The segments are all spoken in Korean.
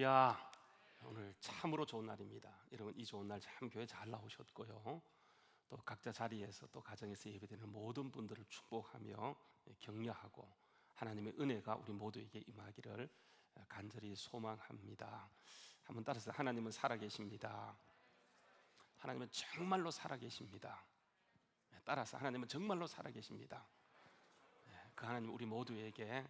야, 오늘 참으로 좋은 날입니다. 여러분, 이 좋은 날 참 교회 잘 나오셨고요. 또 각자 자리에서 또 가정에서 예배드리는 모든 분들을 축복하며 격려하고 하나님의 은혜가 우리 모두에게 임하기를 간절히 소망합니다. 한번 따라서 하나님은 살아계십니다. 하나님은 정말로 살아계십니다. 따라서 하나님은 정말로 살아계십니다. 그 하나님 우리 모두에게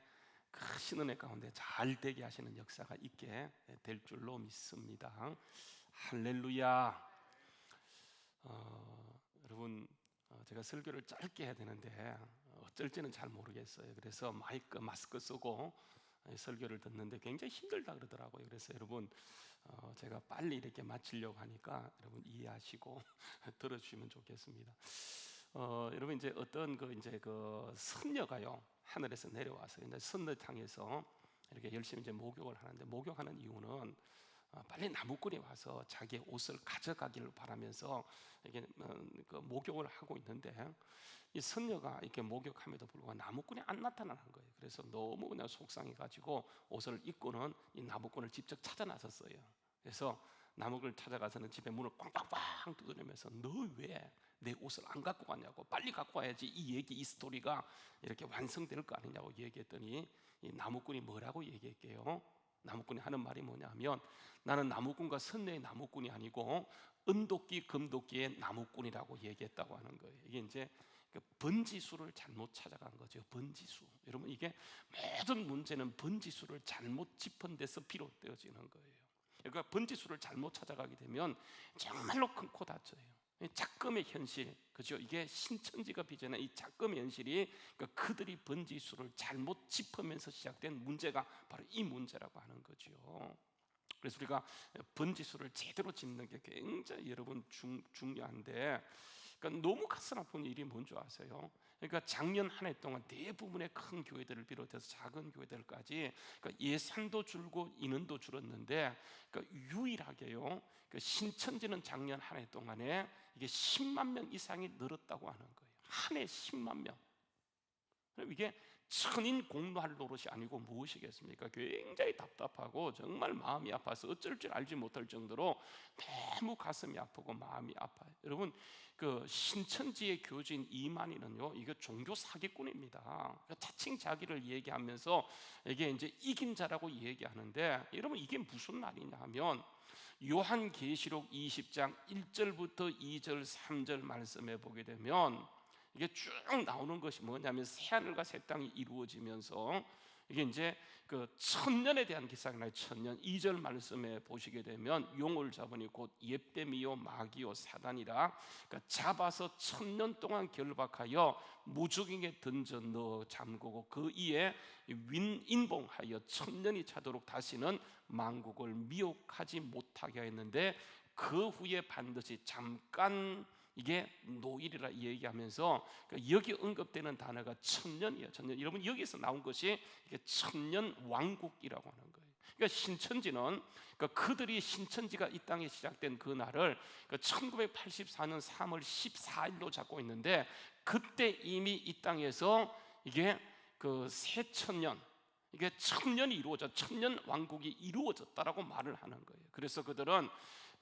크신 은혜 가운데 잘 되게 하시는 역사가 있게 될 줄로 믿습니다. 할렐루야. 여러분, 제가 설교를 짧게 해야 되는데 어쩔지는 잘 모르겠어요. 그래서 마스크 쓰고 설교를 듣는데 굉장히 힘들다 그러더라고요. 그래서 여러분, 제가 빨리 이렇게 마치려고 하니까 여러분 이해하시고 들어주시면 좋겠습니다. 여러분, 이제 어떤 그 선녀가요 하늘에서 내려와서 이제 선녀탕에서 이렇게 열심히 이제 목욕을 하는데, 목욕하는 이유는 빨리 나무꾼이 와서 자기의 옷을 가져가기를 바라면서 이게 그 목욕을 하고 있는데, 이 선녀가 이렇게 목욕함에도 불구하고 나무꾼이 안 나타나는 거예요. 그래서 너무 그냥 속상해가지고 옷을 입고는 이 나무꾼을 직접 찾아 나섰어요. 그래서 나무꾼을 찾아가서는 집에 문을 꽝꽝꽝 두드리면서 너 왜 내 옷을 안 갖고 갔냐고, 빨리 갖고 와야지 이 스토리가 이렇게 완성될 거 아니냐고 얘기했더니, 이 나무꾼이 뭐라고 얘기할게요? 나무꾼이 하는 말이 뭐냐면, 나는 나무꾼과 선녀의 나무꾼이 아니고 은도끼 금도끼의 나무꾼이라고 얘기했다고 하는 거예요. 이게 이제 번지수를 잘못 찾아간 거죠. 번지수. 여러분, 이게 모든 문제는 번지수를 잘못 짚은 데서 비롯되어지는 거예요. 그러니까 번지수를 잘못 찾아가게 되면 정말로 큰 코 다쳐요. 작금의 현실, 그죠? 이게 신천지가 빚어낸 이 작금의 현실이, 그러니까 그들이 번지수를 잘못 짚으면서 시작된 문제가 바로 이 문제라고 하는 거죠. 그래서 우리가 번지수를 제대로 짚는 게 굉장히 여러분 중요한데, 그러니까 너무 가슴 아픈 일이 뭔지 아세요? 그러니까 작년 한 해 동안 대부분의 큰 교회들을 비롯해서 작은 교회들까지, 그러니까 예산도 줄고 인원도 줄었는데, 그러니까 유일하게요, 그 신천지는 작년 한 해 동안에 이게 10만 명 이상이 늘었다고 하는 거예요. 한 해 10만 명. 그럼 이게 천인 공로할 노릇이 아니고 무엇이겠습니까? 굉장히 답답하고 정말 마음이 아파서 어쩔 줄 알지 못할 정도로 너무 가슴이 아프고 마음이 아파요. 여러분, 그 신천지의 교주인 이만희는요, 이게 종교 사기꾼입니다. 자칭 자기를 얘기하면서 이게 이제 이긴 자라고 얘기하는데, 여러분 이게 무슨 말이냐 하면, 요한계시록 20장 1절부터 2절 3절 말씀에 보게 되면 이게 쭉 나오는 것이 뭐냐면, 새하늘과 새 땅이 이루어지면서 이게 이제 그 천년에 대한 기사가 나요. 천년. 2절 말씀에 보시게 되면, 용을 잡으니 곧 옅뱀이요 마귀요 사단이라, 그러니까 잡아서 1000년 동안 결박하여 무적에게 던져 넣어 잠그고 그 이에 인봉하여 1000년이 차도록 다시는 만국을 미혹하지 못하게 했는데, 그 후에 반드시 잠깐 이게 노일이라 얘기하면서, 그러니까 여기 언급되는 단어가 천년이에요. 천년. 여러분, 여기서 나온 것이 이게 천년 왕국이라고 하는 거예요. 그러니까 신천지는, 그러니까 그들이 신천지가 이 땅에 시작된 그 날을, 그러니까 1984년 3월 14일로 잡고 있는데, 그때 이미 이 땅에서 이게 그 새천년, 이게 천년이 이루어져, 천년 왕국이 이루어졌다라고 말을 하는 거예요. 그래서 그들은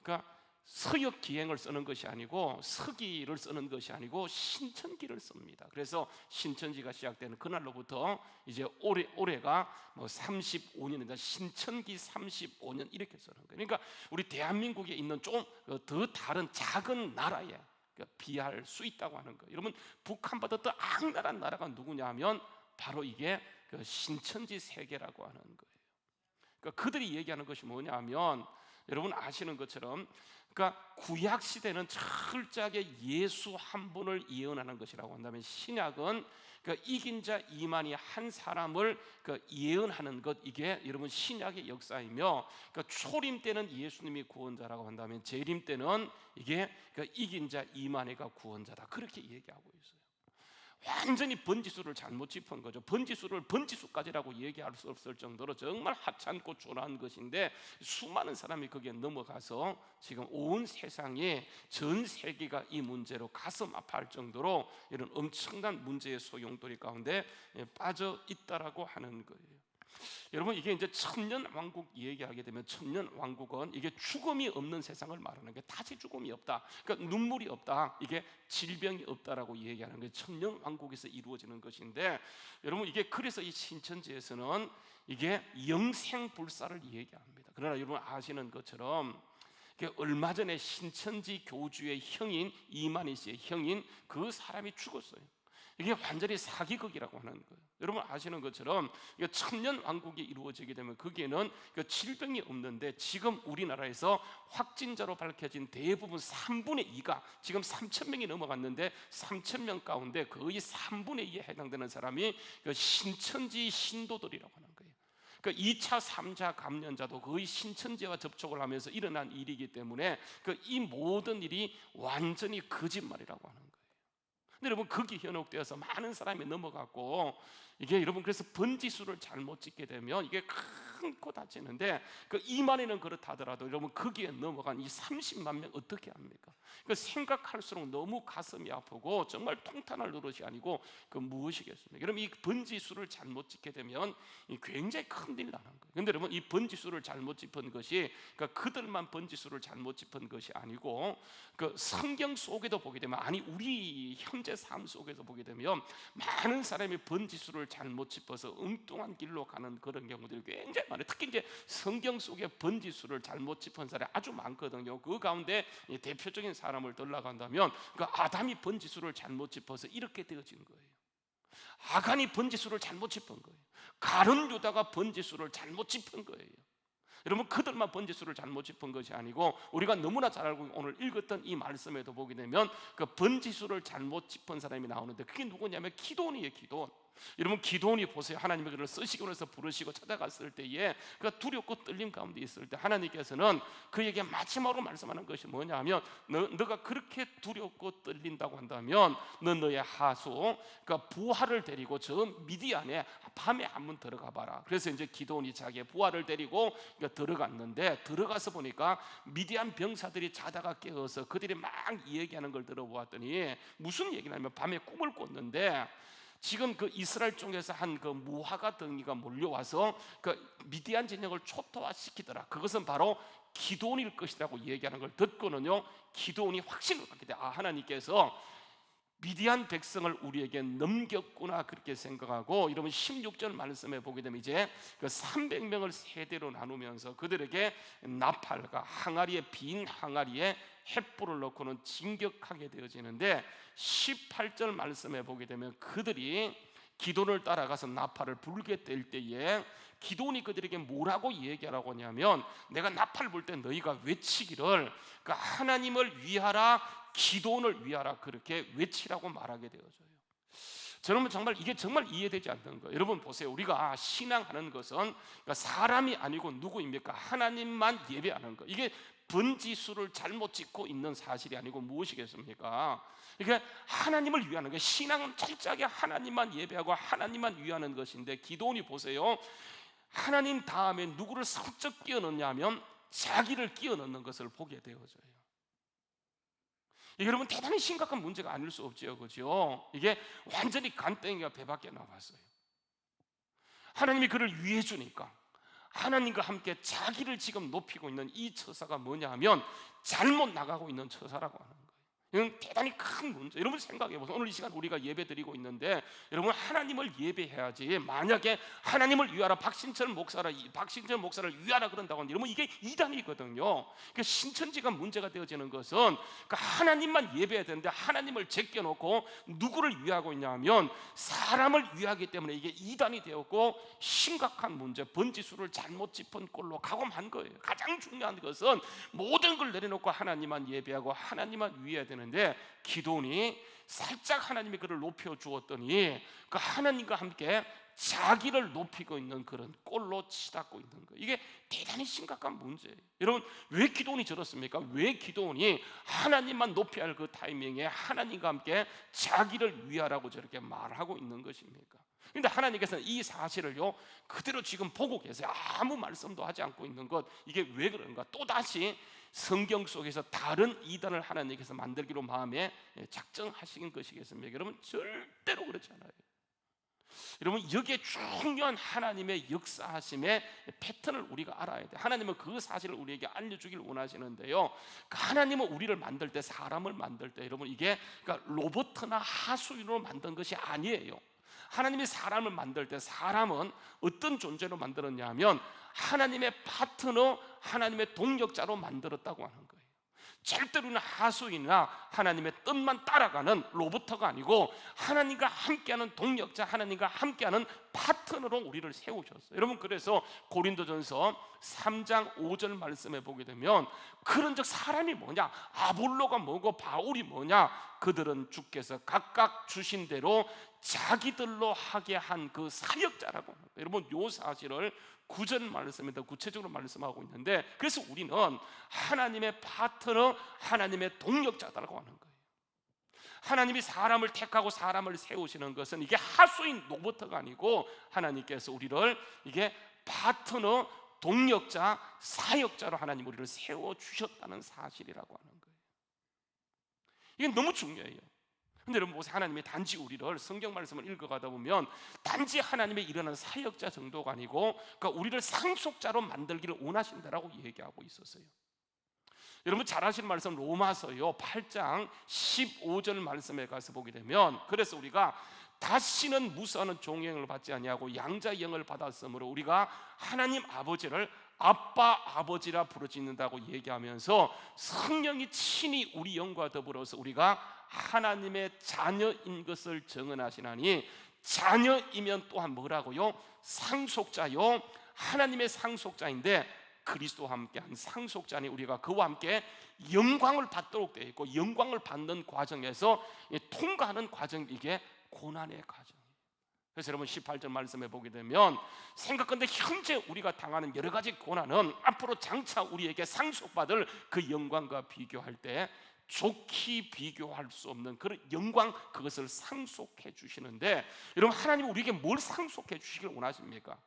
그러니까 서역 기행을 쓰는 것이 아니고, 서기를 쓰는 것이 아니고 신천기를 씁니다. 그래서 신천지가 시작되는 그날로부터 이제 올해가 뭐 35년이다, 신천기 35년 이렇게 쓰는 거예요. 그러니까 우리 대한민국에 있는 좀 더 다른 작은 나라에 비할 수 있다고 하는 거예요. 여러분, 북한보다 더 악랄한 나라가 누구냐 하면 바로 이게 그 신천지 세계라고 하는 거예요. 그러니까 그들이 얘기하는 것이 뭐냐 하면, 여러분 아시는 것처럼, 그러니까 구약 시대는 철저하게 예수 한 분을 예언하는 것이라고 한다면, 신약은 그러니까 이긴 자 이만희 한 사람을 그 예언하는 것, 이게 여러분 신약의 역사이며, 그러니까 초림 때는 예수님이 구원자라고 한다면, 재림 때는 이게 그러니까 이긴 자 이만희가 구원자다, 그렇게 얘기하고 있어요. 완전히 번지수를 잘못 짚은 거죠. 번지수를 번지수까지라고 얘기할 수 없을 정도로 정말 하찮고 초라한 것인데, 수많은 사람이 거기에 넘어가서 지금 온 세상에, 전 세계가 이 문제로 가슴 아파할 정도로 이런 엄청난 문제의 소용돌이 가운데 빠져 있다라고 하는 거예요. 여러분, 이게 이제 천년 왕국 얘기하게 되면, 천년 왕국은 이게 죽음이 없는 세상을 말하는 게, 다시 죽음이 없다, 그러니까 눈물이 없다, 이게 질병이 없다라고 얘기하는 게 천년 왕국에서 이루어지는 것인데, 여러분, 이게 그래서 이 신천지에서는 이게 영생불사를 얘기합니다. 그러나 여러분 아시는 것처럼 얼마 전에 신천지 교주의 형인, 이만희 씨의 형인 그 사람이 죽었어요. 이게 완전히 사기극이라고 하는 거예요. 여러분 아시는 것처럼 천년 왕국이 이루어지게 되면 거기에는 질병이 없는데, 지금 우리나라에서 확진자로 밝혀진 대부분 3분의 2가 지금 3,000명이 넘어갔는데, 3,000명 가운데 거의 3분의 2에 해당되는 사람이 신천지 신도들이라고 하는 거예요. 2차, 3차 감염자도 거의 신천지와 접촉을 하면서 일어난 일이기 때문에 이 모든 일이 완전히 거짓말이라고 하는 거예요. 근데 여러분, 거기 현혹되어서 많은 사람이 넘어갔고, 이게 여러분 그래서 번지수를 잘못 짓게 되면 이게 큰코 다치는데, 이만희는 그렇다더라도 여러분 거기에 넘어간 이 30만 명 어떻게 합니까? 생각할수록 너무 가슴이 아프고 정말 통탄할 노릇이 아니고 무엇이겠습니까? 여러분, 이 번지수를 잘못 짓게 되면 굉장히 큰일 나는 거예요. 근데 여러분, 이 번지수를 잘못 짚은 것이 그들만 번지수를 잘못 짚은 것이 아니고, 성경 속에도 보게 되면, 아니 우리 현재 삶 속에서 보게 되면 많은 사람이 번지수를 잘못 짚어서 엉뚱한 길로 가는 그런 경우들이 굉장히 많아요. 특히 이제 성경 속에 번지수를 잘못 짚은 사람이 아주 많거든요. 그 가운데 대표적인 사람을 들러간다면 아담이 번지수를 잘못 짚어서 이렇게 되어진 거예요. 아간이 번지수를 잘못 짚은 거예요. 가룟 유다가 번지수를 잘못 짚은 거예요. 여러분, 그들만 번지수를 잘못 짚은 것이 아니고, 우리가 너무나 잘 알고 오늘 읽었던 이 말씀에도 보게 되면 번지수를 잘못 짚은 사람이 나오는데, 그게 누구냐면 기도원이에요. 기도원. 여러분, 기도원이 보세요. 하나님이 그를 쓰시기 원해서 부르시고 찾아갔을 때에 그가 두렵고 떨림 가운데 있을 때 하나님께서는 그에게 마지막으로 말씀하는 것이 뭐냐면, 너가 그렇게 두렵고 떨린다고 한다면 너의 하수, 부하를 데리고 저 미디안에 밤에 한번 들어가 봐라. 그래서 이제 기도원이 자기의 부하를 데리고 들어갔는데, 들어가서 보니까 미디안 병사들이 자다가 깨어서 그들이 막 얘기하는 걸 들어보았더니 무슨 얘기냐면, 밤에 꿈을 꿨는데 지금 이스라엘 쪽에서 한 무화과 덩이가 몰려와서 미디안 진영을 초토화시키더라. 그것은 바로 기도원일 것이라고 얘기하는 걸 듣고는요, 기도원이 확신을 갖게 돼. 하나님께서 미디안 백성을 우리에게 넘겼구나, 그렇게 생각하고, 여러분 16절 말씀에 보게 되면 이제 300명을 세대로 나누면서 그들에게 나팔과 항아리에, 빈 항아리에 횃불을 넣고는 진격하게 되어지는데, 18절 말씀에 보게 되면 그들이 기도를 따라가서 나팔을 불게 될 때에 기도원이 그들에게 뭐라고 얘기하라고 하냐면, 내가 나팔 불 때 너희가 외치기를 하나님을 위하라, 기도원을 위하라, 그렇게 외치라고 말하게 되어져요. 저는 정말 이게 정말 이해되지 않는 거예요. 여러분 보세요. 우리가 신앙하는 것은 사람이 아니고 누구입니까? 하나님만 예배하는 거. 이게 번지수를 잘못 짓고 있는 사실이 아니고 무엇이겠습니까? 그러니까 하나님을 위하는 거예요. 신앙은 철저하게 하나님만 예배하고 하나님만 위하는 것인데, 기도원이 보세요. 하나님 다음에 누구를 슬쩍 끼워 넣냐면 자기를 끼워 넣는 것을 보게 되어져요. 이게 여러분 대단히 심각한 문제가 아닐 수 없지요, 그렇죠? 이게 완전히 간땡이가 배 밖에 나왔어요. 하나님이 그를 위해 주니까 하나님과 함께 자기를 지금 높이고 있는 이 처사가 뭐냐 하면 잘못 나가고 있는 처사라고 하는 거예요. 이건 대단히 큰 문제. 여러분 생각해 보세요. 오늘 이 시간 우리가 예배 드리고 있는데, 여러분 하나님을 예배해야지. 만약에 하나님을 위하라, 박신철 목사를 위하라 그런다고 하는데, 여러분 이게 이단이거든요. 그러니까 신천지가 문제가 되어지는 것은 하나님만 예배해야 되는데 하나님을 제껴놓고 누구를 위하고 있냐면 사람을 위하기 때문에 이게 이단이 되었고, 심각한 문제, 번지수를 잘못 짚은 꼴로 가고 만 거예요. 가장 중요한 것은 모든 걸 내려놓고 하나님만 예배하고 하나님만 위해야 되는 데, 기도원이 살짝 하나님이 그를 높여 주었더니 하나님과 함께 자기를 높이고 있는 그런 꼴로 치닫고 있는 거예요. 이게 대단히 심각한 문제예요. 여러분 왜 기도원이 저렇습니까? 왜 기도원이 하나님만 높여야 할 그 타이밍에 하나님과 함께 자기를 위하라고 저렇게 말하고 있는 것입니까? 그런데 하나님께서는 이 사실을요 그대로 지금 보고 계세요. 아무 말씀도 하지 않고 있는 것, 이게 왜 그런가? 또다시 성경 속에서 다른 이단을 하나님께서 만들기로 마음에 작정하신 것이겠습니까? 여러분 절대로 그렇지 않아요. 여러분, 여기에 중요한 하나님의 역사하심의 패턴을 우리가 알아야 돼. 하나님은 그 사실을 우리에게 알려주길 원하시는데요, 하나님은 우리를 만들 때, 사람을 만들 때, 여러분, 이게 그러니까 로봇이나 하수인으로 만든 것이 아니에요. 하나님이 사람을 만들 때 사람은 어떤 존재로 만들었냐면 하나님의 파트너, 하나님의 동력자로 만들었다고 하는 거예요. 절대로는 하수인이나 하나님의 뜻만 따라가는 로봇가 아니고 하나님과 함께하는 동력자, 하나님과 함께하는 파트너로 우리를 세우셨어요. 여러분, 그래서 고린도전서 3장 5절 말씀에 보게 되면 그런즉 사람이 뭐냐, 아볼로가 뭐고 바울이 뭐냐, 그들은 주께서 각각 주신 대로 자기들로 하게 한 그 사역자라고 합니다. 여러분, 요 사실을 9절 말씀에다 구체적으로 말씀하고 있는데, 그래서 우리는 하나님의 파트너, 하나님의 동력자다라고 하는 거예요. 하나님이 사람을 택하고 사람을 세우시는 것은 이게 하수인 로봇가 아니고 하나님께서 우리를 이게 파트너, 동력자, 사역자로 하나님 우리를 세워주셨다는 사실이라고 하는 거예요. 이게 너무 중요해요. 근데 여러분 보세요, 하나님이 단지 우리를 성경 말씀을 읽어가다 보면 단지 하나님의 일어나는 사역자 정도가 아니고 그러니까 우리를 상속자로 만들기를 원하신다라고 얘기하고 있었어요. 여러분 잘 아시는 말씀 로마서요 8장 15절 말씀에 가서 보게 되면, 그래서 우리가 다시는 무수하는 종영을 받지 아니하고 양자의 영을 받았으므로 우리가 하나님 아버지를 아빠 아버지라 부르짖는다고 얘기하면서 성령이 친히 우리 영과 더불어서 우리가 하나님의 자녀인 것을 증언하시나니, 자녀이면 또한 뭐라고요? 상속자요. 하나님의 상속자인데 그리스도와 함께한 상속자니 우리가 그와 함께 영광을 받도록 되어 있고, 영광을 받는 과정에서 통과하는 과정, 이게 고난의 과정이에요. 그래서 여러분 18절 말씀에 보게 되면 생각건대 현재 우리가 당하는 여러 가지 고난은 앞으로 장차 우리에게 상속받을 그 영광과 비교할 때 좋게 비교할 수 없는 그런 영광, 그것을 상속해 주시는데, 여러분 하나님은 우리에게 뭘 상속해 주시길 원하십니까?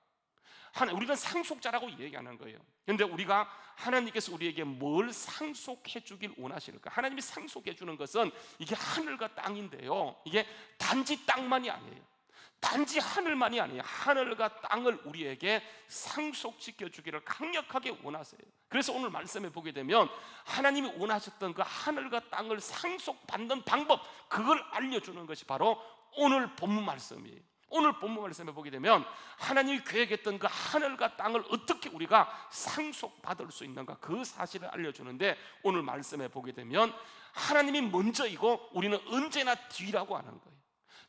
우리는 상속자라고 얘기하는 거예요. 그런데 우리가 하나님께서 우리에게 뭘 상속해 주길 원하실까? 하나님이 상속해 주는 것은 이게 하늘과 땅인데요, 이게 단지 땅만이 아니에요. 단지 하늘만이 아니에요. 하늘과 땅을 우리에게 상속시켜 주기를 강력하게 원하세요. 그래서 오늘 말씀에 보게 되면 하나님이 원하셨던 그 하늘과 땅을 상속받는 방법, 그걸 알려주는 것이 바로 오늘 본문 말씀이에요. 오늘 본문 말씀에 보게 되면 하나님이 계획했던 그 하늘과 땅을 어떻게 우리가 상속받을 수 있는가, 그 사실을 알려주는데, 오늘 말씀에 보게 되면 하나님이 먼저이고 우리는 언제나 뒤라고 하는 거예요.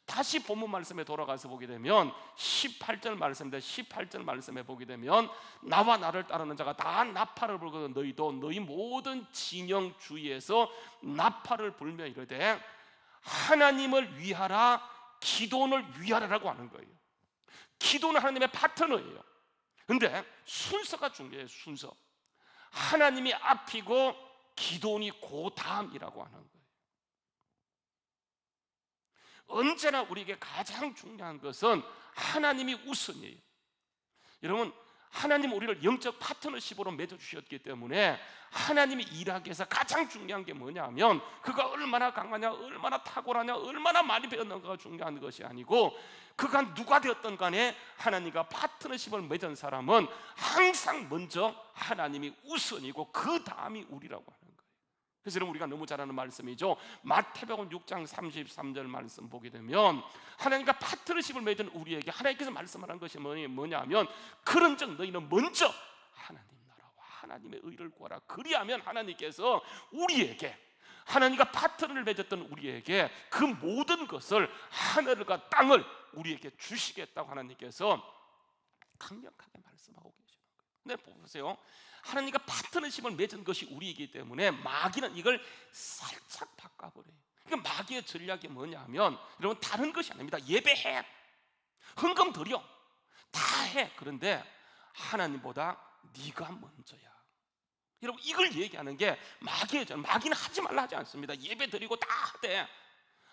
다시 본문 말씀에 돌아가서 보게 되면 18절 말씀인데, 18절 말씀에 보게 되면 나와 나를 따르는 자가 다 나팔을 불거든 너희도 너희 모든 진영 주위에서 나팔을 불며 이르되 하나님을 위하라, 기도를 위하라라고 하는 거예요. 기도는 하나님의 파트너예요. 근데 순서가 중요해요. 순서. 하나님이 앞이고 기도니 그 다음이라고 하는 거예요. 언제나 우리에게 가장 중요한 것은 하나님이 우선이에요. 여러분, 하나님 우리를 영적 파트너십으로 맺어주셨기 때문에 하나님이 일하기 위해서 가장 중요한 게 뭐냐면 그가 얼마나 강하냐, 얼마나 탁월하냐, 얼마나 많이 배웠는가가 중요한 것이 아니고, 그가 누가 되었던 간에 하나님과 파트너십을 맺은 사람은 항상 먼저 하나님이 우선이고 그 다음이 우리라고 하는 거예요. 그래서 여러분 우리가 너무 잘 아는 말씀이죠. 마태복음 6장 33절 말씀 보게 되면 하나님과 파트너십을 맺은 우리에게 하나님께서 말씀하는 것이 뭐냐면 그런즉 너희는 먼저 하나님 나라와 하나님의 의를 구하라. 그리하면 하나님께서 우리에게, 하나님과 파트너를 맺었던 우리에게 그 모든 것을, 하늘과 땅을 우리에게 주시겠다고 하나님께서 강력하게 말씀하고 계시는 거예요. 근데 보세요, 하나님과 파트너십을 맺은 것이 우리이기 때문에 마귀는 이걸 살짝 바꿔버려요. 그러니까 마귀의 전략이 뭐냐면, 여러분 다른 것이 아닙니다. 예배해, 헌금 드려, 다 해. 그런데 하나님보다 네가 먼저야. 여러분 이걸 얘기하는 게 마귀의 전략. 마귀는 하지 말라 하지 않습니다. 예배 드리고 다 하되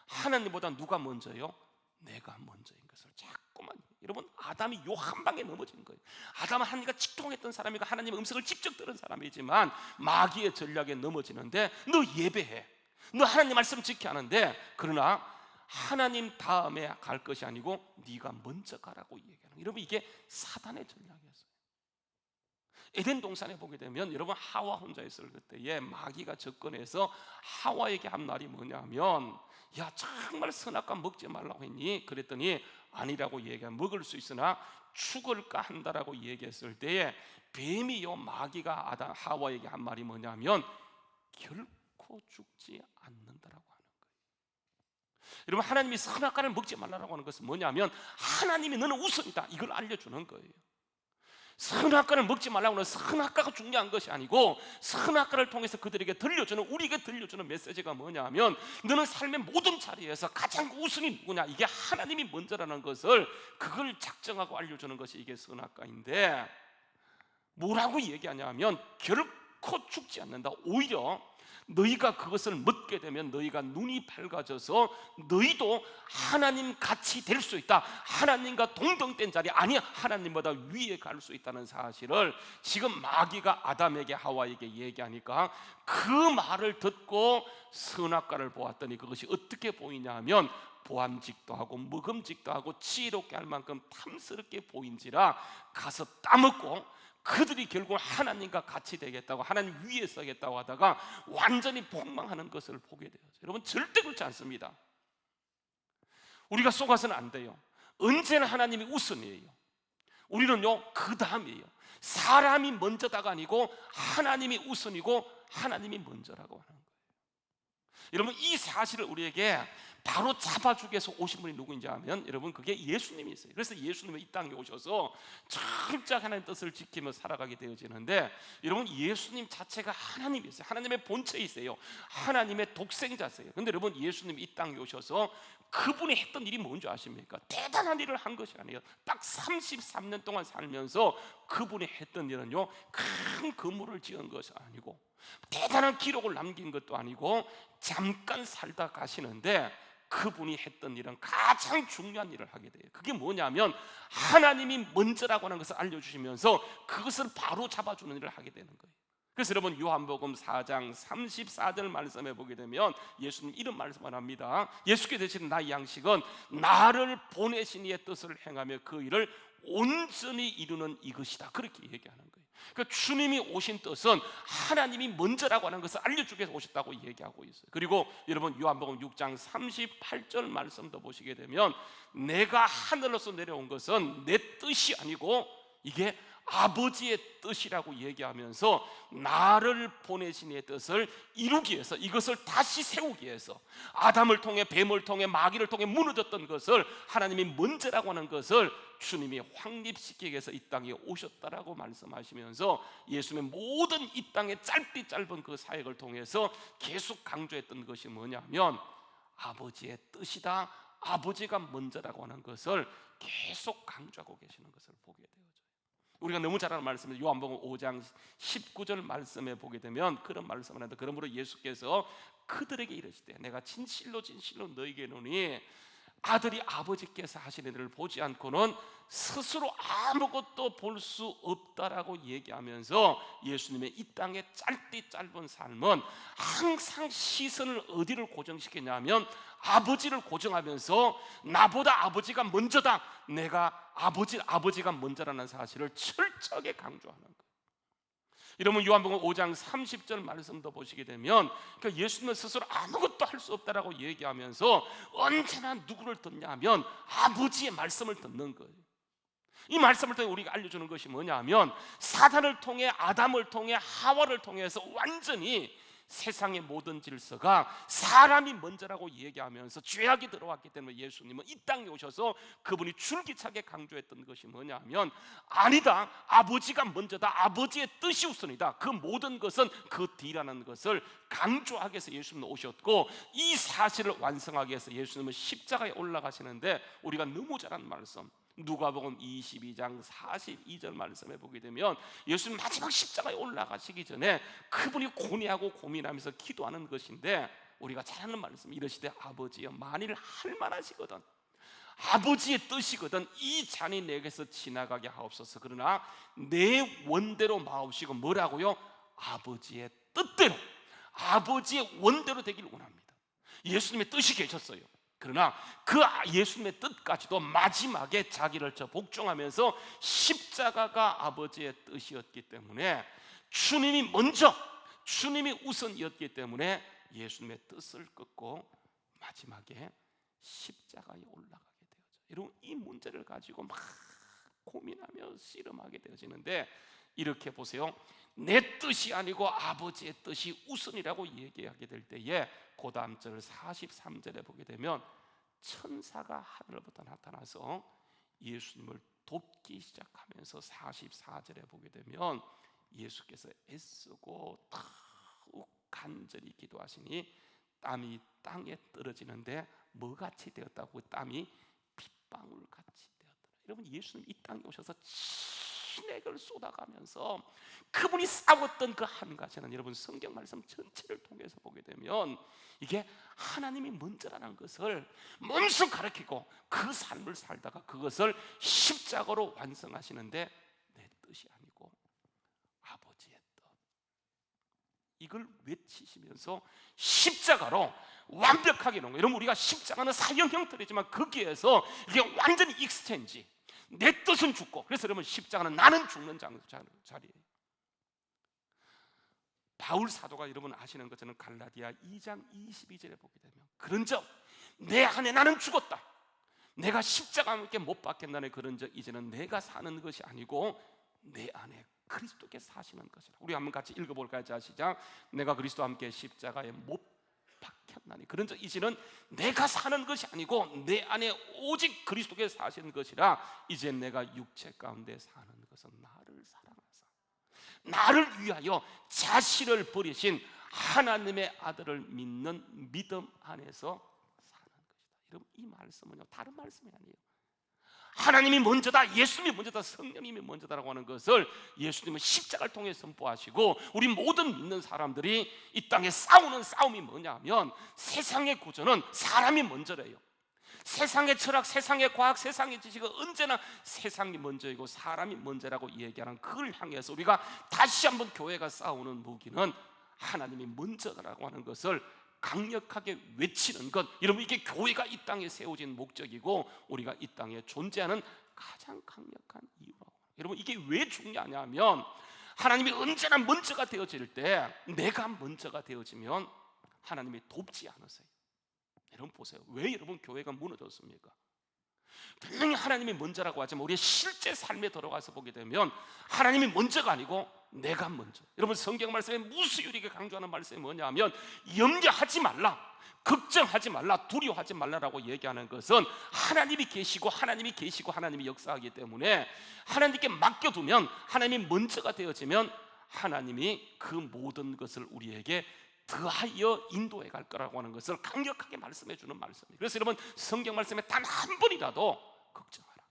하나님보다 누가 먼저요? 내가 먼저인 것을 자꾸만. 여러분 아담이 요 한 방에 넘어진 거예요. 아담은 하나님과 직통했던 사람이고 하나님의 음성을 직접 들은 사람이지만 마귀의 전략에 넘어지는데, 너 예배해, 너 하나님 말씀 지켜야 하는데, 그러나 하나님 다음에 갈 것이 아니고 네가 먼저 가라고 얘기하는 거예요. 여러분, 이게 사단의 전략이었어요. 에덴 동산에 보게 되면 여러분, 하와 혼자 있을 그때에 마귀가 접근해서 하와에게 한 말이 뭐냐면, 야, 정말 선악과 먹지 말라고 했니? 그랬더니 아니라고 얘기해. 먹을 수 있으나 죽을까 한다라고 얘기했을 때에 뱀이요, 마귀가 하와에게 한 말이 뭐냐면 결코 죽지 않는다라고 하는 거예요. 여러분, 하나님이 선악과를 먹지 말라고 하는 것은 뭐냐면 하나님이 너는 우선이다, 이걸 알려주는 거예요. 선악과를 먹지 말라고 하는 선악과가 중요한 것이 아니고, 선악과를 통해서 그들에게 들려주는, 우리에게 들려주는 메시지가 뭐냐면 너는 삶의 모든 자리에서 가장 우선이 누구냐, 이게 하나님이 먼저라는 것을, 그걸 작정하고 알려주는 것이 이게 선악과인데, 뭐라고 얘기하냐면 결코 죽지 않는다. 오히려 너희가 그것을 먹게 되면 너희가 눈이 밝아져서 너희도 하나님 같이 될 수 있다, 하나님과 동등된 자리, 아니 하나님보다 위에 갈 수 있다는 사실을 지금 마귀가 아담에게 하와에게 얘기하니까, 그 말을 듣고 선악과를 보았더니 그것이 어떻게 보이냐면 보암직도 하고 먹음직도 하고 지혜롭게 할 만큼 탐스럽게 보인지라 가서 따먹고, 그들이 결국 하나님과 같이 되겠다고, 하나님 위에 서겠다고 하다가 완전히 폭망하는 것을 보게 되어요. 여러분, 절대 그렇지 않습니다. 우리가 속아서는 안 돼요. 언제나 하나님이 우선이에요. 우리는요, 그 다음이에요. 사람이 먼저다가 아니고 하나님이 우선이고 하나님이 먼저라고 하는 거예요. 여러분, 이 사실을 우리에게 바로 잡아주기 위해서 오신 분이 누구인지 아면, 여러분, 그게 예수님이 있어요. 그래서 예수님이 이 땅에 오셔서 철저하게 하나님의 뜻을 지키며 살아가게 되어지는데, 여러분, 예수님 자체가 하나님이세요. 하나님의 본체이세요. 하나님의 독생자세요. 근데 여러분, 예수님이 이 땅에 오셔서 그분이 했던 일이 뭔지 아십니까? 대단한 일을 한 것이 아니에요. 딱 33년 동안 살면서 그분이 했던 일은요, 큰 건물을 지은 것이 아니고 대단한 기록을 남긴 것도 아니고 잠깐 살다 가시는데, 그분이 했던 일은 가장 중요한 일을 하게 돼요. 그게 뭐냐면 하나님이 먼저라고 하는 것을 알려주시면서 그것을 바로 잡아주는 일을 하게 되는 거예요. 그래서 여러분, 요한복음 4장 34절 말씀에 보게 되면 예수님 이런 말씀을 합니다. 예수께 되시는 나의 양식은 나를 보내신 이의 뜻을 행하며 그 일을 온전히 이루는 이것이다, 그렇게 얘기하는 거예요. 그러니까 주님이 오신 뜻은 하나님이 먼저라고 하는 것을 알려주기 위해서 오셨다고 얘기하고 있어요. 그리고 여러분, 요한복음 6장 38절 말씀도 보시게 되면 내가 하늘로서 내려온 것은 내 뜻이 아니고 이게 아버지의 뜻이라고 얘기하면서 나를 보내신 이의 뜻을 이루기 위해서, 이것을 다시 세우기 위해서, 아담을 통해 뱀을 통해 마귀를 통해 무너졌던 것을 하나님이 먼저라고 하는 것을 주님이 확립시키기 위해서 이 땅에 오셨다라고 말씀하시면서, 예수님의 모든 이 땅의 짧은 그 사역을 통해서 계속 강조했던 것이 뭐냐면 아버지의 뜻이다, 아버지가 먼저라고 하는 것을 계속 강조하고 계시는 것을 보게 되어져요. 우리가 너무 잘 아는 말씀은 요한복음 5장 19절 말씀에 보게 되면 그런 말씀을 하는데, 그러므로 예수께서 그들에게 이르시되 내가 진실로 너희에게 이르노니 아들이 아버지께서 하시는 일을 보지 않고는 스스로 아무것도 볼 수 없다라고 얘기하면서, 예수님의 이 땅의 짧은 삶은 항상 시선을 어디를 고정시켰냐면 아버지를 고정하면서 나보다 아버지가 먼저다, 내가 아버지가 먼저라는 사실을 철저하게 강조하는 거예요. 여러분, 요한복음 5장 30절 말씀도 보시게 되면, 그러니까 예수님은 스스로 아무것도 할 수 없다라고 얘기하면서 언제나 누구를 듣냐 하면 아버지의 말씀을 듣는 거예요. 이 말씀을 통해 우리가 알려주는 것이 뭐냐면, 사단을 통해 아담을 통해 하와를 통해서 완전히 세상의 모든 질서가 사람이 먼저라고 얘기하면서 죄악이 들어왔기 때문에 예수님은 이 땅에 오셔서 그분이 줄기차게 강조했던 것이 뭐냐면, 아니다, 아버지가 먼저다, 아버지의 뜻이 우선이다, 그 모든 것은 그 뒤라는 것을 강조하기 위해서 예수님은 오셨고, 이 사실을 완성하기 위해서 예수님은 십자가에 올라가시는데, 우리가 너무 잘 아는 말씀 누가복음 22장 42절 말씀에 보게 되면 예수님 마지막 십자가에 올라가시기 전에 그분이 고뇌하고 고민하면서 기도하는 것인데, 우리가 잘 아는 말씀 이러시되 아버지여, 만일 할 만하시거든, 아버지의 뜻이거든 이 잔이 내게서 지나가게 하옵소서. 그러나 내 원대로 마옵시고, 뭐라고요? 아버지의 뜻대로, 아버지의 원대로 되길 원합니다. 예수님의 뜻이 계셨어요. 그러나 그 예수님의 뜻까지도 마지막에 자기를 복종하면서 십자가가 아버지의 뜻이었기 때문에 주님이 먼저, 주님이 우선이었기 때문에 예수님의 뜻을 끊고 마지막에 십자가에 올라가게 되어져. 여러분, 이 문제를 가지고 막 고민하며 씨름하게 되어지는데, 이렇게 보세요. 내 뜻이 아니고 아버지의 뜻이 우선이라고 얘기하게 될 때에 그 다음 절 43절에 보게 되면 천사가 하늘로부터 나타나서 예수님을 돕기 시작하면서 44절에 보게 되면 예수께서 애쓰고 더욱 간절히 기도하시니 땀이 땅에 떨어지는데 뭐같이 되었다고? 땀이 빗방울같이 되었더라. 여러분, 예수님 이 땅에 오셔서 진액을 쏟아가면서 그분이 싸웠던 그 한 가지는, 여러분 성경 말씀 전체를 통해서 보게 되면 이게 하나님이 먼저라는 것을 먼저 가르치고 그 삶을 살다가 그것을 십자가로 완성하시는데, 내 뜻이 아니고 아버지의 뜻, 이걸 외치시면서 십자가로 완벽하게 놓은 거예요. 여러분, 우리가 십자가는 사형 형태이지만 거기에서 이게 완전히 익스텐지, 내 뜻은 죽고, 그래서 여러분 십자가는 나는 죽는 자리예요. 바울 사도가 여러분 아시는 것처럼 갈라디아 2장 22절에 보게 되면, 그런즉 내 안에 나는 죽었다, 내가 십자가와 함께 못 박혔나니 그런즉 이제는 내가 사는 것이 아니고 내 안에 그리스도께 사시는 것이라. 우리 한번 같이 읽어볼까요? 자, 시작. 내가 그리스도와 함께 십자가에 못 박혔나니 그런즉 이제는 내가 사는 것이 아니고 내 안에 오직 그리스도께 사시는 것이라. 이제 내가 육체 가운데 사는 것은 나를 사랑하사 나를 위하여 자신을 버리신 하나님의 아들을 믿는 믿음 안에서 사는 것이다. 여러분, 이 말씀은요, 다른 말씀이 아니에요. 하나님이 먼저다, 예수님이 먼저다, 성령님이 먼저다라고 하는 것을 예수님은 십자가를 통해 선포하시고, 우리 모든 믿는 사람들이 이 땅에 싸우는 싸움이 뭐냐면, 세상의 구조는 사람이 먼저래요. 세상의 철학, 세상의 과학, 세상의 지식은 언제나 세상이 먼저이고 사람이 먼저라고 얘기하는 그걸 향해서 우리가 다시 한번 교회가 싸우는 무기는 하나님이 먼저라고 하는 것을 강력하게 외치는 것. 여러분, 이게 교회가 이 땅에 세워진 목적이고 우리가 이 땅에 존재하는 가장 강력한 이유라고. 여러분, 이게 왜 중요하냐면, 하나님이 언제나 먼저가 되어질 때, 내가 먼저가 되어지면 하나님이 돕지 않으세요. 여러분 보세요. 왜 여러분 교회가 무너졌습니까? 분명히 하나님이 먼저라고 하지만 우리의 실제 삶에 들어가서 보게 되면 하나님이 먼저가 아니고 내가 먼저. 여러분, 성경 말씀에 무수유리게 강조하는 말씀이 뭐냐면, 염려하지 말라, 걱정하지 말라, 두려워하지 말라라고 얘기하는 것은 하나님이 계시고 하나님이 계시고 하나님이 역사하기 때문에 하나님께 맡겨두면, 하나님이 먼저가 되어지면 하나님이 그 모든 것을 우리에게 더하여 인도해 갈 거라고 하는 것을 강력하게 말씀해 주는 말씀이에요. 그래서 여러분, 성경 말씀에 단 한 번이라도 걱정하라,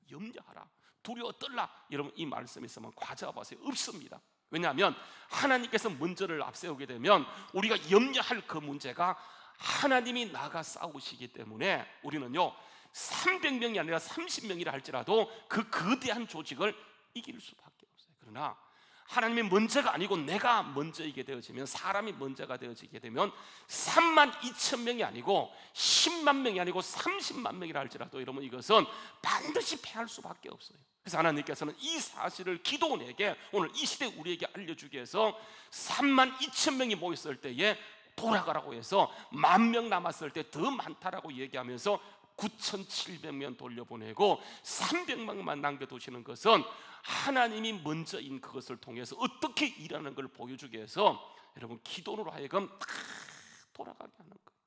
염려하라, 두려워 떨라, 여러분 이 말씀이 있으면 과제와 보세요, 없습니다. 왜냐하면 하나님께서 먼저를 앞세우게 되면 우리가 염려할 그 문제가 하나님이 나가 싸우시기 때문에 우리는요 300명이 아니라 30명이라 할지라도 그 거대한 조직을 이길 수밖에 없어요. 그러나 하나님이 먼저가 아니고 내가 먼저이게 되어지면, 사람이 먼저가 되어지게 되면 3만 2천 명이 아니고 10만 명이 아니고 30만 명이라 할지라도 여러분 이것은 반드시 패할 수밖에 없어요. 그래서 하나님께서는 이 사실을 기도원에게 오늘 이 시대 우리에게 알려주기 위해서 3만 2천 명이 모였을 때에 돌아가라고 해서 10,000명 남았을 때 더 많다라고 얘기하면서 9,700명 돌려보내고 300명만 남겨두시는 것은 하나님이 먼저인 그것을 통해서 어떻게 일하는 걸 보여주기 위해서 여러분 기도로 하여금 다 돌아가게 하는 거예요.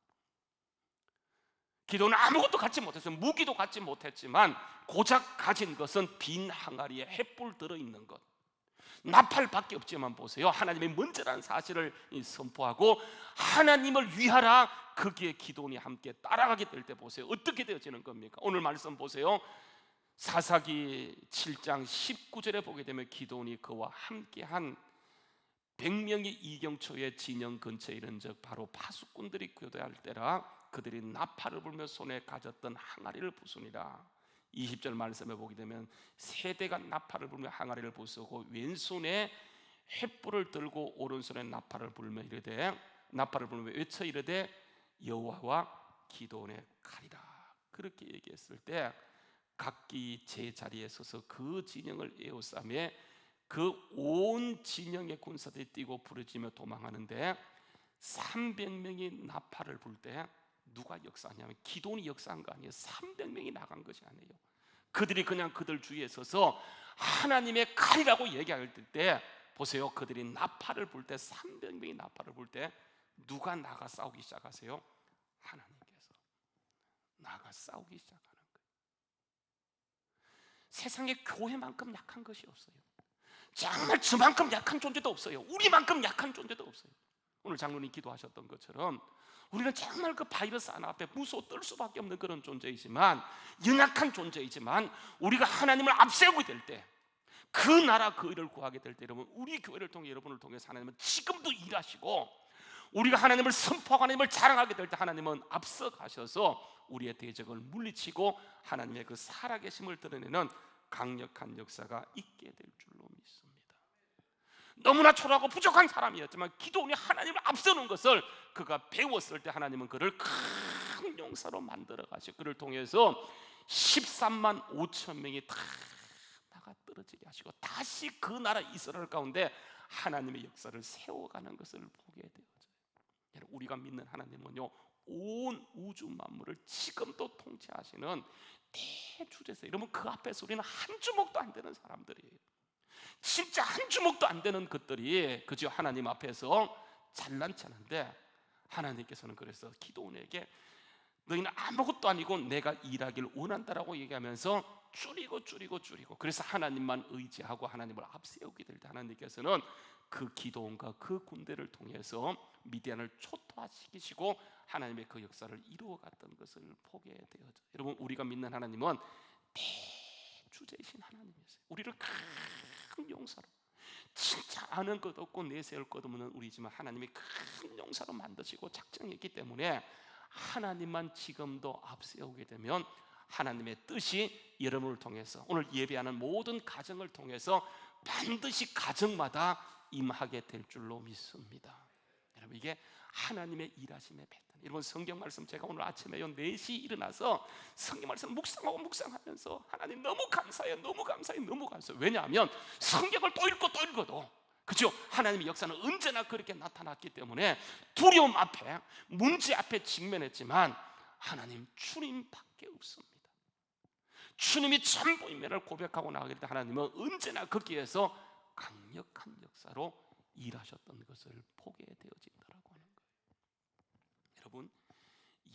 기도는 아무것도 갖지 못했어요. 무기도 갖지 못했지만 고작 가진 것은 빈 항아리에 햇불 들어있는 것, 나팔밖에 없지만 보세요, 하나님이 먼저라는 사실을 선포하고 하나님을 위하라, 거기에 기도원이 함께 따라가게 될 때 보세요, 어떻게 되어지는 겁니까? 오늘 말씀 보세요. 사사기 7장 19절에 보게 되면 기도원이 그와 함께한 100명이 이경초의 진영 근처에 이른즉 바로 파수꾼들이 교대할 때라. 그들이 나팔을 불며 손에 가졌던 항아리를 부수니라. 20절 말씀에 보게 되면 세대가 나팔을 불며 항아리를 부수고 왼손에 횃불을 들고 오른손에 나팔을 불며 이르되, 나팔을 불며 외쳐 이르되 여호와와 기도원의 칼이라 그렇게 얘기했을 때 각기 제 자리에 서서 그 진영을 에워싸매 그 온 진영의 군사들이 뛰고 부르짖며 도망하는데 300명이 나팔을 불 때 누가 역사하냐면 기도원이 역사한 거 아니에요. 300명이 나간 것이 아니에요. 그들이 그냥 그들 주위에 서서 하나님의 칼이라고 얘기할 때 보세요. 그들이 나팔을 불 때 300명이 나팔을 불 때 누가 나가 싸우기 시작하세요? 하나님께서 나가 싸우기 시작하는 거예요. 세상에 교회만큼 약한 것이 없어요. 정말 저만큼 약한 존재도 없어요. 우리만큼 약한 존재도 없어요. 오늘 장로님 기도하셨던 것처럼 우리는 정말 그 바이러스 하나 앞에 무서워 떨 수밖에 없는 그런 존재이지만, 연약한 존재이지만 우리가 하나님을 앞세우게 될 때, 그 나라 그 일을 구하게 될 때, 여러분 우리 교회를 통해 여러분을 통해서 하나님은 지금도 일하시고, 우리가 하나님을 선포하고 하나님을 자랑하게 될 때 하나님은 앞서 가셔서 우리의 대적을 물리치고 하나님의 그 살아계심을 드러내는 강력한 역사가 있게 될 줄로 믿습니다. 너무나 초라하고 부족한 사람이었지만 기도원이 하나님을 앞서는 것을 그가 배웠을 때 하나님은 그를 큰 용사로 만들어 가시고 그를 통해서 13만 5천 명이 다 나가 떨어지게 하시고 다시 그 나라 이스라엘 가운데 하나님의 역사를 세워가는 것을 보게 되어져요. 여러분, 우리가 믿는 하나님은요, 온 우주 만물을 지금도 통치하시는 대주제세. 여러분, 그 앞에서 우리는 한 주먹도 안 되는 사람들이에요. 진짜 한 주먹도 안 되는 것들이 그저 하나님 앞에서 잘난 척하는데, 하나님께서는 그래서 기도원에게 너희는 아무것도 아니고 내가 일하기를 원한다라고 얘기하면서 줄이고 그래서 하나님만 의지하고 하나님을 앞세우게 될 때 하나님께서는 그 기도원과 그 군대를 통해서 미디안을 초토화시키시고 하나님의 그 역사를 이루어갔던 것을 보게 되어져. 여러분, 우리가 믿는 하나님은 대주제이신 하나님이세요. 우리를 큰 용사로, 진짜 아는 것 없고 내세울 것 없는 우리지만 하나님이 큰 용사로 만드시고 작정했기 때문에 하나님만 지금도 앞세우게 되면 하나님의 뜻이 여러분을 통해서, 오늘 예배하는 모든 가정을 통해서 반드시 가정마다 임하게 될 줄로 믿습니다. 여러분, 이게 하나님의 일하심의 패턴. 여러분, 성경 말씀 제가 오늘 아침에 4시 일어나서 성경 말씀 묵상하면서 하나님 너무 감사해요. 왜냐하면 성경을 또 읽고 또 읽어도 그죠? 하나님의 역사는 언제나 그렇게 나타났기 때문에 두려움 앞에, 문제 앞에 직면했지만 하나님 주님밖에 없습니다. 주님이 전부임을 고백하고 나가게 될 때 하나님은 언제나 거기에서 강력한 역사로 일하셨던 것을 보게 되어진다라고 하는 거예요. 여러분,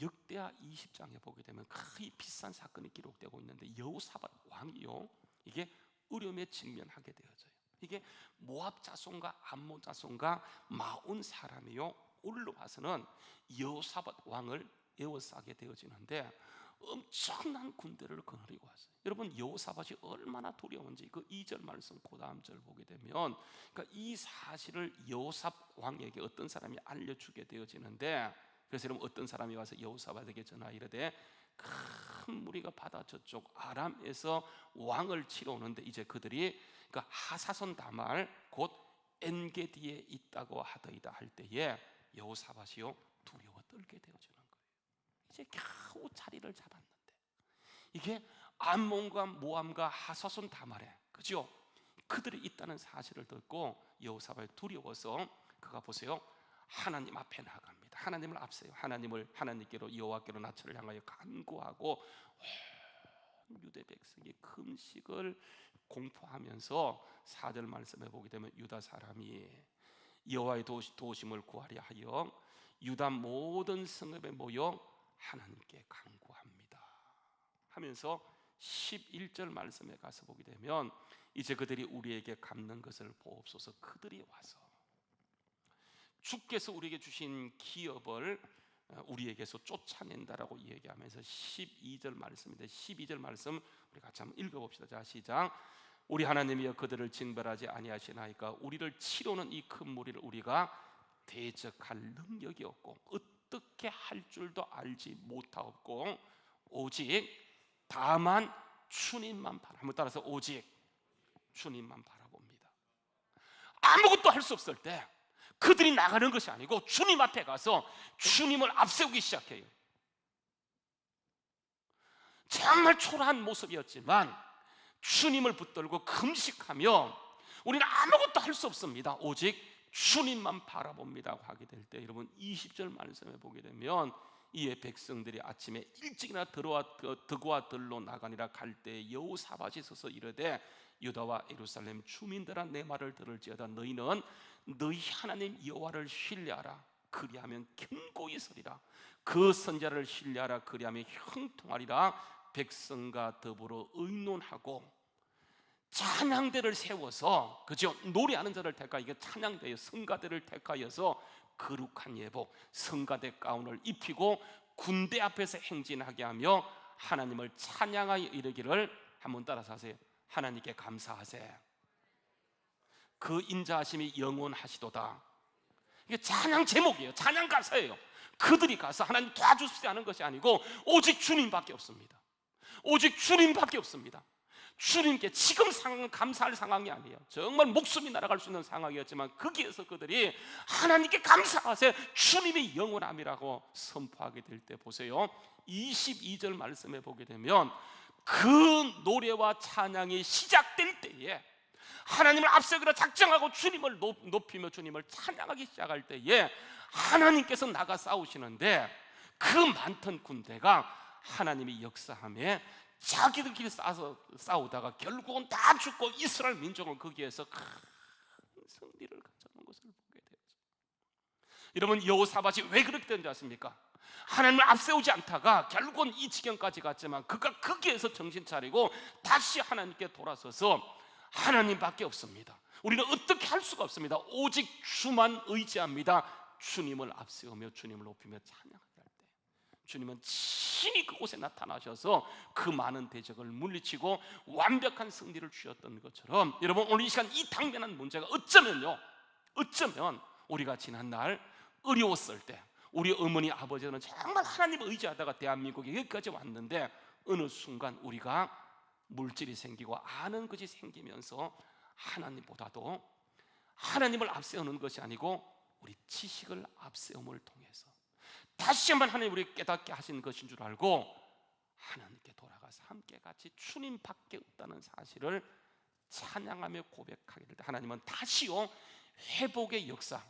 역대하 20장에 보게 되면 거의 비슷한 사건이 기록되고 있는데 여호사밧 왕이요, 이게 어려움에 직면하게 되어져요. 이게 모압 자손과 암몬 자손과 마온 사람이요 올라와서는 여호사밧 왕을 에워싸게 되어지는데 엄청난 군대를 거느리고 왔어요. 여러분, 여호사밧이 얼마나 두려운지 그 2절 말씀 그 다음 절 보게 되면, 그러니까 이 사실을 여호사밧 왕에게 어떤 사람이 알려주게 되어지는데, 그래서 여러분, 어떤 사람이 와서 여호사밧에게 전하 이르되 큰 무리가 바다 저쪽 아람에서 왕을 치러 오는데 이제 그들이 그 하사손 다말 곧 엔게디에 있다고 하더이다 할 때에 여호사밧이요 두려워 떨게 되어지는 거예요. 이제 겨우 자리를 잡았는데 이게 암몬과 모함과 하사손 다말에, 그죠? 그들이 있다는 사실을 듣고 여호사밧이 두려워서 그가 보세요, 하나님 앞에 나갑니다. 하나님을 앞세요. 하나님께로 여호와께로 나처를 향하여 간구하고 유대 백성이 금식을 공포하면서 4절 말씀에 보게 되면 유다 사람이 여호와의 도우심을 구하려 하여 유다 모든 성읍에 모여 하나님께 간구합니다 하면서 11절 말씀에 가서 보게 되면 이제 그들이 우리에게 갚는 것을 보옵소서. 그들이 와서 주께서 우리에게 주신 기업을 우리에게서 쫓아낸다라고 얘기하면서 12절 말씀인데 12절 말씀 우리 같이 한번 읽어봅시다. 자, 시작. 우리 하나님이여 그들을 징벌하지 아니하시나이까 우리를 치러오는 이 큰 무리를 우리가 대적할 능력이 없고 어떻게 할 줄도 알지 못하옵고 오직 다만 주님만 한번 따라서 오직 주님만 바라봅니다. 아무것도 할 수 없을 때 그들이 나가는 것이 아니고 주님 앞에 가서 주님을 앞세우기 시작해요. 정말 초라한 모습이었지만 주님을 붙들고 금식하며 우리는 아무것도 할 수 없습니다. 오직 주님만 바라봅니다 하게 될 때, 여러분 20절 말씀에 보게 되면 이에 백성들이 아침에 일찍이나 드고와 들로 나가니라. 갈 때 여호사밧이 서서 이르되 유다와 예루살렘 주민들아, 내 말을 들을지어다. 너희는 너희 하나님 여호와를 신뢰하라. 그리하면 견고히 서리라. 그 선자를 신뢰하라. 그리하면 형통하리라. 백성과 더불어 의논하고 찬양대를 세워서, 그죠? 노래하는 자를 택하여, 이게 찬양대의 성가대를 택하여서 거룩한 예복 성가대 가운을 입히고 군대 앞에서 행진하게 하며 하나님을 찬양하여 이르기를, 한번 따라서 하세요. 하나님께 감사하세. 그 인자하심이 영원하시도다. 이게 찬양 제목이에요. 찬양 가사예요. 그들이 가서 하나님 도와주시지 않은 것이 아니고 오직 주님밖에 없습니다. 오직 주님밖에 없습니다. 주님께 지금 상황은 감사할 상황이 아니에요. 정말 목숨이 날아갈 수 있는 상황이었지만 거기에서 그들이 하나님께 감사하세, 주님이 영원함이라고 선포하게 될 때 보세요. 22절 말씀에 보게 되면 그 노래와 찬양이 시작될 때에, 하나님을 앞세우기로 작정하고 주님을 높이며 주님을 찬양하기 시작할 때에 하나님께서 나가 싸우시는데, 그 많던 군대가 하나님이 역사함에 자기들끼리 싸우다가 결국은 다 죽고 이스라엘 민족은 거기에서 큰 승리를 가져오는 것을 보게 되죠. 여러분, 여호사밧이 왜 그렇게 된지 아십니까? 하나님을 앞세우지 않다가 결국은 이 지경까지 갔지만 그가 거기에서 정신 차리고 다시 하나님께 돌아서서, 하나님밖에 없습니다. 우리는 어떻게 할 수가 없습니다. 오직 주만 의지합니다. 주님을 앞세우며 주님을 높이며 찬양하게 할 때 주님은 친히 그곳에 나타나셔서 그 많은 대적을 물리치고 완벽한 승리를 주셨던 것처럼, 여러분 오늘 이 시간 이 당면한 문제가 어쩌면 우리가 지난날 어려웠을 때, 우리 어머니 아버지는 정말 하나님을 의지하다가 대한민국에 여기까지 왔는데 어느 순간 우리가 물질이 생기고 아는 것이 생기면서 하나님보다도 하나님을 앞세우는 것이 아니고 우리 지식을 앞세움을 통해서 다시 한번 하나님 우리 깨닫게 하신 것인 줄 알고 하나님께 돌아가서 함께 같이 주님밖에 없다는 사실을 찬양하며 고백하게 될 때, 하나님은 다시요 회복의 역사,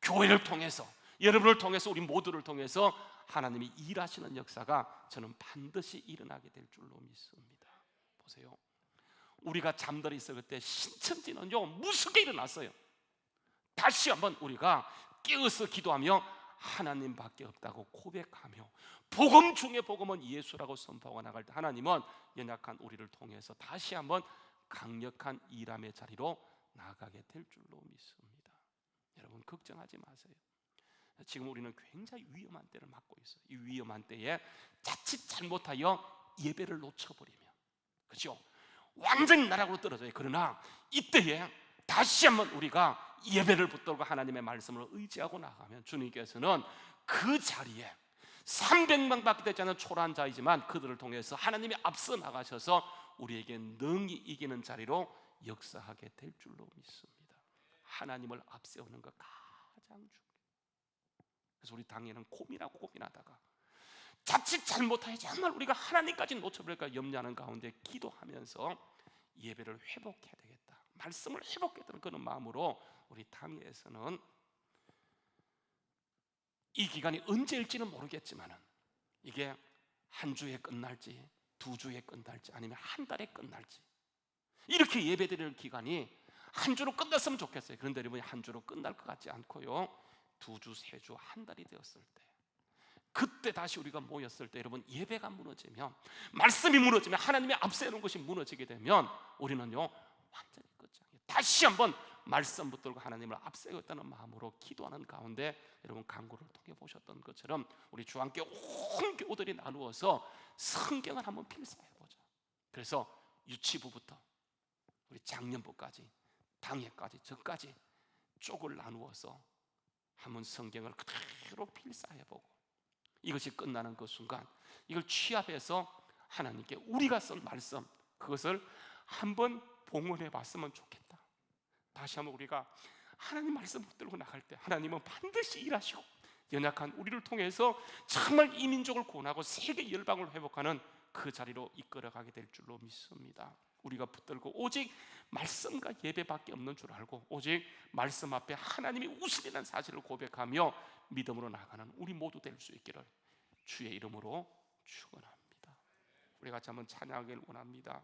교회를 통해서, 여러분을 통해서, 우리 모두를 통해서 하나님이 일하시는 역사가 저는 반드시 일어나게 될 줄로 믿습니다. 보세요, 우리가 잠들어 있을 때 신천지는요 무섭게 일어났어요. 다시 한번 우리가 깨어서 기도하며 하나님밖에 없다고 고백하며 복음 중에 복음은 예수라고 선포하고 나갈 때, 하나님은 연약한 우리를 통해서 다시 한번 강력한 일함의 자리로 나아가게 될 줄로 믿습니다. 여러분 걱정하지 마세요. 지금 우리는 굉장히 위험한 때를 맞고 있어요. 이 위험한 때에 자칫 잘못하여 예배를 놓쳐버리면, 그렇죠? 완전히 나락으로 떨어져요. 그러나 이때에 다시 한번 우리가 예배를 붙들고 하나님의 말씀을 의지하고 나가면 주님께서는 그 자리에 300만 밖에 되지 않은 초라한 자이지만 그들을 통해서 하나님이 앞서 나가셔서 우리에게 능히 이기는 자리로 역사하게 될 줄로 믿습니다. 하나님을 앞세우는 것 가장 중요해요. 그래서 우리 당에는 고민하다가 자칫 잘못하여 정말 우리가 하나님까지 놓쳐버릴까 염려하는 가운데 기도하면서 예배를 회복해야 되겠다, 말씀을 회복해야 되는 그런 마음으로 우리 당회에서는 이 기간이 언제일지는 모르겠지만 이게 한 주에 끝날지, 두 주에 끝날지, 아니면 한 달에 끝날지, 이렇게 예배드릴 기간이 한 주로 끝났으면 좋겠어요. 그런데 여러분이 한 주로 끝날 것 같지 않고요, 두 주, 세 주, 한 달이 되었을 때, 그때 다시 우리가 모였을 때, 여러분 예배가 무너지면, 말씀이 무너지면, 하나님의 앞세우는 것이 무너지게 되면 우리는요 완전히 끝장이에요. 다시 한번 말씀 붙들고 하나님을 앞세우겠다는 마음으로 기도하는 가운데 여러분 강구를 통해 보셨던 것처럼 우리 주함께 온 교우들이 나누어서 성경을 한번 필사해보자. 그래서 유치부부터 우리 장년부까지, 당회까지, 저까지 쪽을 나누어서 한번 성경을 그대로 필사해보고, 이것이 끝나는 그 순간 이걸 취합해서 하나님께 우리가 쓴 말씀, 그것을 한번 봉헌해 봤으면 좋겠다. 다시 한번 우리가 하나님 말씀 붙들고 나갈 때 하나님은 반드시 일하시고 연약한 우리를 통해서 정말 이 민족을 구원하고 세계 열방을 회복하는 그 자리로 이끌어가게 될 줄로 믿습니다. 우리가 붙들고 오직 말씀과 예배밖에 없는 줄 알고 오직 말씀 앞에 하나님이 우선이라는 사실을 고백하며 믿음으로 나가는 우리 모두 될 수 있기를 주의 이름으로 축원합니다. 우리 같이 한번 찬양하길 원합니다.